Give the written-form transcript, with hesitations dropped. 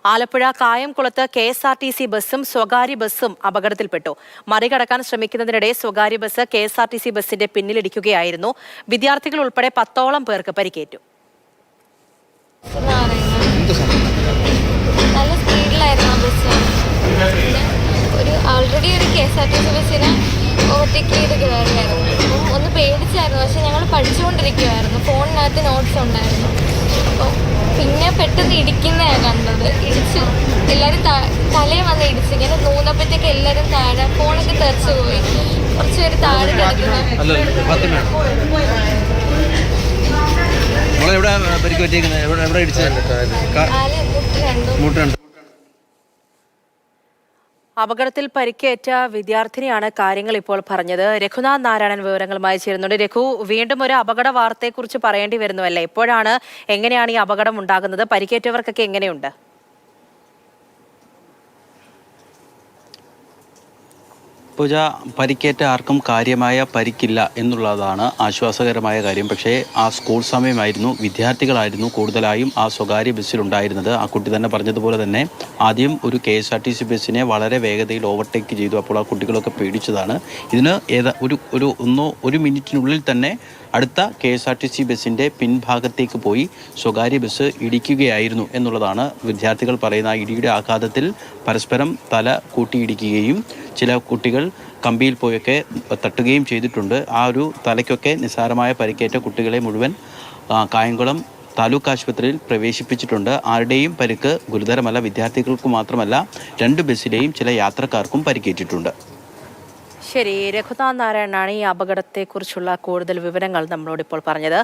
ആലപ്പുഴ കായംകുളത്ത് KSRTC ബസ്സും സ്വകാര്യ ബസ്സും അപകടത്തിൽപ്പെട്ടു. മറികടക്കാൻ ശ്രമിക്കുന്നതിനിടെ സ്വകാര്യ ബസ് KSRTC ബസിന്റെ പിന്നിലിടിക്കുകയായിരുന്നു. വിദ്യാർത്ഥികൾ ഉൾപ്പെടെ 10ഓളം പേർക്ക് പരിക്കേറ്റു. നല്ല സ്പീഡിലായിരുന്നു ബസ്. ഓൾറെഡി ഒരു KSRTC ബസ്സിനെ ഓവർടേക്ക് ചെയ്ത് കയറിയായിരുന്നു. ഒന്ന് പേടിച്ചായിരുന്നു. പക്ഷെ ഞങ്ങൾ പഠിച്ചുകൊണ്ടിരിക്കുമായിരുന്നു. ഫോണിനകത്ത് നോട്ട്സ് ഉണ്ടായിരുന്നു. അപ്പോൾ പിന്നെ പെട്ടെന്ന് ഇടിക്കുന്നതാണ് കണ്ടത്. ഇടിച്ച് എല്ലാവരും തലയിൽ വന്ന് ഇടിച്ച് ഇങ്ങനെ നൂന്നപ്പോഴത്തേക്ക് എല്ലാവരും താഴെ, ഫോണൊക്കെ തെറിച്ചു പോയി. കുറച്ച് പേര് താഴെ കിടക്കുന്നു. അപകടത്തിൽ പരിക്കേറ്റ വിദ്യാർത്ഥിനിയാണ് കാര്യങ്ങൾ ഇപ്പോൾ പറഞ്ഞത്. രഘുനാഥ് നാരായണൻ വിവരങ്ങളുമായി ചേരുന്നുണ്ട്. രഘു, വീണ്ടും ഒരു അപകട വാർത്തയെക്കുറിച്ച് പറയേണ്ടി വരുന്നുവല്ലേ? എങ്ങനെയാണ് ഈ അപകടം ഉണ്ടാകുന്നത്? പരിക്കേറ്റവർക്കൊക്കെ എങ്ങനെയുണ്ട്? പൂജ, പരിക്കേറ്റ ആർക്കും കാര്യമായ പരിക്കില്ല എന്നുള്ളതാണ് ആശ്വാസകരമായ കാര്യം. പക്ഷേ ആ സ്കൂൾ സമയമായിരുന്നു, വിദ്യാർത്ഥികളായിരുന്നു കൂടുതലായും ആ സ്വകാര്യ ബസ്സിലുണ്ടായിരുന്നത്. ആ കുട്ടി തന്നെ പറഞ്ഞതുപോലെ തന്നെ ആദ്യം ഒരു KSRTC ബസ്സിനെ വളരെ വേഗതയിൽ ഓവർടേക്ക് ചെയ്തു. അപ്പോൾ ആ കുട്ടികളൊക്കെ പേടിച്ചതാണ്. ഇതിന് ഒരു മിനിറ്റിനുള്ളിൽ തന്നെ അടുത്ത KSRTC ബസ്സിൻ്റെ പിൻഭാഗത്തേക്ക് പോയി സ്വകാര്യ ബസ് ഇടിക്കുകയായിരുന്നു എന്നുള്ളതാണ് വിദ്യാർത്ഥികൾ പറയുന്ന. ആ ഇടിയുടെ ആഘാതത്തിൽ പരസ്പരം തല കൂട്ടിയിടിക്കുകയും ചില കുട്ടികൾ കമ്പിയിൽ പോയൊക്കെ തട്ടുകയും ചെയ്തിട്ടുണ്ട്. ആ ഒരു തലയ്ക്കൊക്കെ നിസ്സാരമായ പരിക്കേറ്റ കുട്ടികളെ മുഴുവൻ കായംകുളം താലൂക്ക് ആശുപത്രിയിൽ പ്രവേശിപ്പിച്ചിട്ടുണ്ട്. ആരുടെയും പരിക്ക് ഗുരുതരമല്ല. വിദ്യാർത്ഥികൾക്ക് മാത്രമല്ല, 2 ബസ്സിലെയും ചില യാത്രക്കാർക്കും പരിക്കേറ്റിട്ടുണ്ട്. ശരി, രഘുനാഥ് നാരായണനാണ് ഈ അപകടത്തെക്കുറിച്ചുള്ള കൂടുതൽ വിവരങ്ങൾ നമ്മളോടിപ്പോൾ പറഞ്ഞത്.